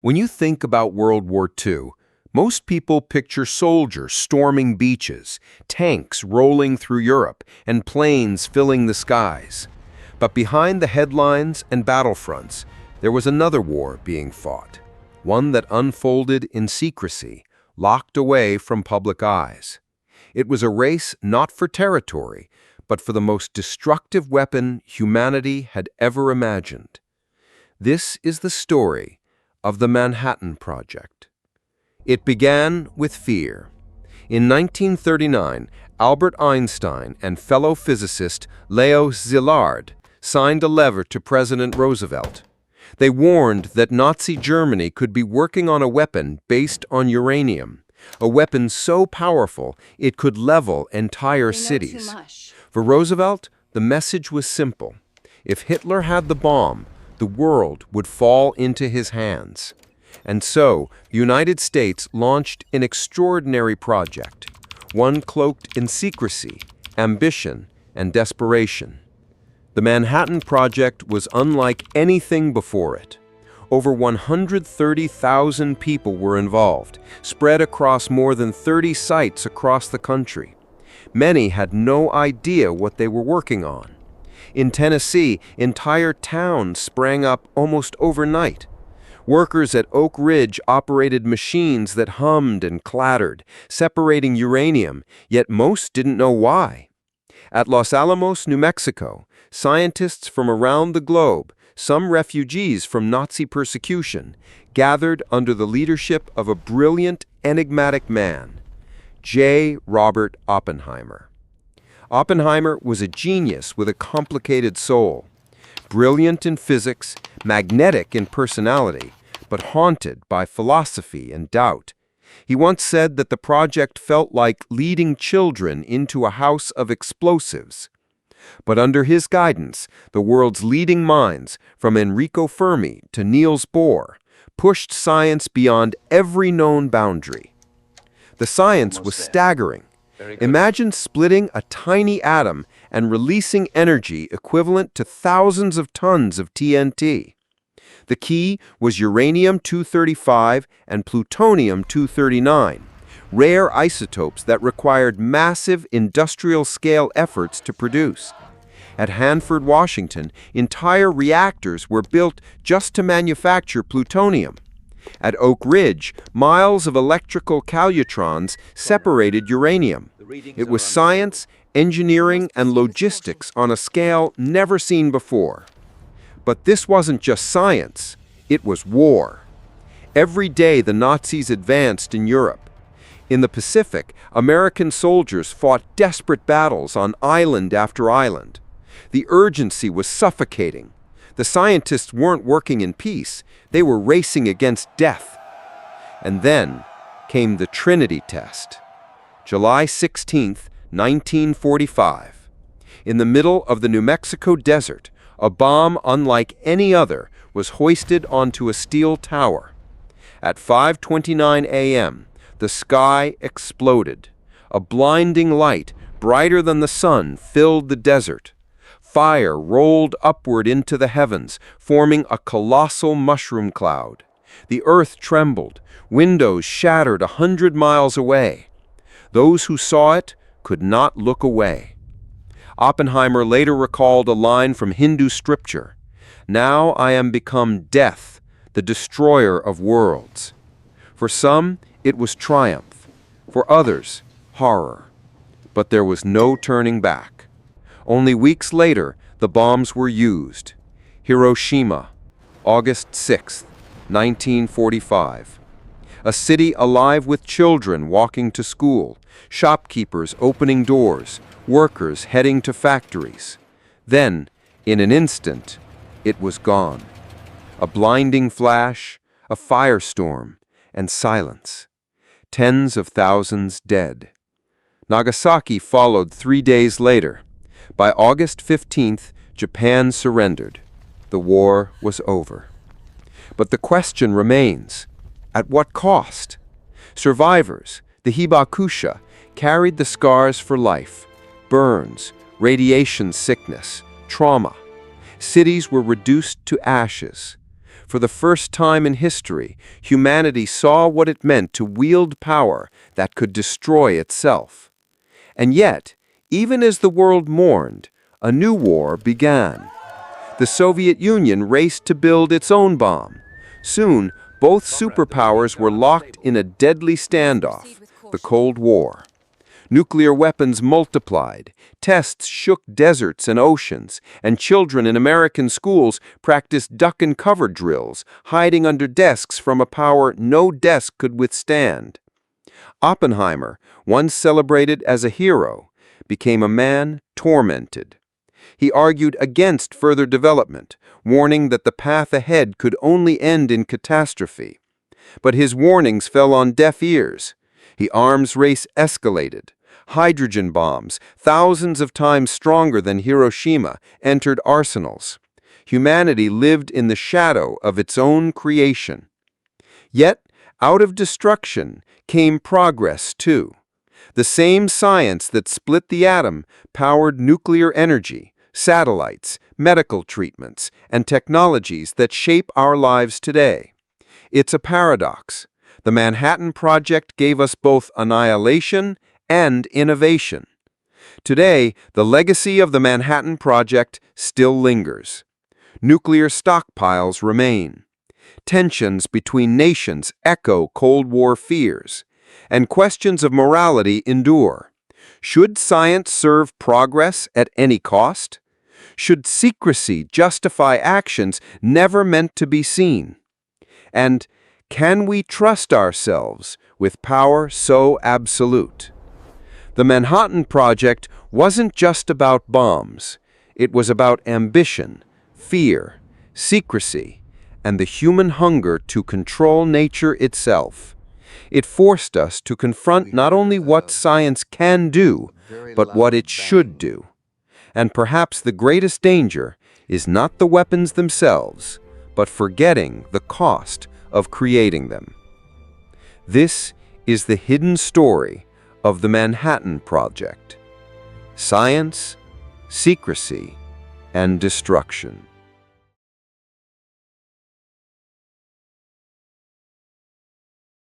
When you think about World War II, most people picture soldiers storming beaches, tanks rolling through Europe, and planes filling the skies. But behind the headlines and battlefronts, there was another war being fought, one that unfolded in secrecy, locked away from public eyes. It was a race not for territory, but for the most destructive weapon humanity had ever imagined. This is the story of the Manhattan Project. It began with fear. In 1939, Albert Einstein and fellow physicist Leo Szilard signed a letter to President Roosevelt. They warned that Nazi Germany could be working on a weapon based on uranium, a weapon so powerful it could level entire cities. For Roosevelt, the message was simple. If Hitler had the bomb, the world would fall into his hands. And so, the United States launched an extraordinary project, one cloaked in secrecy, ambition, and desperation. The Manhattan Project was unlike anything before it. Over 130,000 people were involved, spread across more than 30 sites across the country. Many had no idea what they were working on. In Tennessee, entire towns sprang up almost overnight. Workers at Oak Ridge operated machines that hummed and clattered, separating uranium, yet most didn't know why. At Los Alamos, New Mexico, scientists from around the globe, some refugees from Nazi persecution, gathered under the leadership of a brilliant, enigmatic man, J. Robert Oppenheimer. Oppenheimer was a genius with a complicated soul, brilliant in physics, magnetic in personality, but haunted by philosophy and doubt. He once said that the project felt like leading children into a house of explosives. But under his guidance, the world's leading minds, from Enrico Fermi to Niels Bohr, pushed science beyond every known boundary. The science was staggering. Imagine splitting a tiny atom and releasing energy equivalent to thousands of tons of TNT. The key was uranium-235 and plutonium-239, rare isotopes that required massive industrial-scale efforts to produce. At Hanford, Washington, entire reactors were built just to manufacture plutonium. At Oak Ridge, miles of electrical calutrons separated uranium. It was science, engineering, and logistics on a scale never seen before. But this wasn't just science, it was war. Every day the Nazis advanced in Europe. In the Pacific, American soldiers fought desperate battles on island after island. The urgency was suffocating. The scientists weren't working in peace, they were racing against death. And then came the Trinity Test. July 16, 1945. In the middle of the New Mexico desert, a bomb unlike any other was hoisted onto a steel tower. At 5:29 a.m., the sky exploded. A blinding light, brighter than the sun, filled the desert. Fire rolled upward into the heavens, forming a colossal mushroom cloud. The earth trembled. Windows shattered 100 miles away. Those who saw it could not look away. Oppenheimer later recalled a line from Hindu scripture, "Now I am become death, the destroyer of worlds." For some, it was triumph. For others, horror. But there was no turning back. Only weeks later, the bombs were used. Hiroshima, August 6, 1945. A city alive with children walking to school, shopkeepers opening doors, workers heading to factories. Then, in an instant, it was gone. A blinding flash, a firestorm, and silence. Tens of thousands dead. Nagasaki followed 3 days later. By August 15th, Japan surrendered. The war was over. But the question remains, at what cost? Survivors, the hibakusha, carried the scars for life. Burns, radiation sickness, trauma. Cities were reduced to ashes. For the first time in history, humanity saw what it meant to wield power that could destroy itself. And yet, even as the world mourned, a new war began. The Soviet Union raced to build its own bomb. Soon, both superpowers were locked in a deadly standoff, the Cold War. Nuclear weapons multiplied, tests shook deserts and oceans, and children in American schools practiced duck-and-cover drills, hiding under desks from a power no desk could withstand. Oppenheimer, once celebrated as a hero, became a man tormented. He argued against further development, warning that the path ahead could only end in catastrophe. But his warnings fell on deaf ears. The arms race escalated. Hydrogen bombs, thousands of times stronger than Hiroshima, entered arsenals. Humanity lived in the shadow of its own creation. Yet, out of destruction came progress too. The same science that split the atom powered nuclear energy, satellites, medical treatments, and technologies that shape our lives today. It's a paradox. The Manhattan Project gave us both annihilation and innovation. Today, the legacy of the Manhattan Project still lingers. Nuclear stockpiles remain. Tensions between nations echo Cold War fears, and questions of morality endure. Should science serve progress at any cost? Should secrecy justify actions never meant to be seen? And can we trust ourselves with power so absolute? The Manhattan Project wasn't just about bombs. It was about ambition, fear, secrecy, and the human hunger to control nature itself. It forced us to confront not only what science can do, but what it should do. And perhaps the greatest danger is not the weapons themselves, but forgetting the cost of creating them. This is the hidden story of the Manhattan Project. Science, secrecy, and destruction.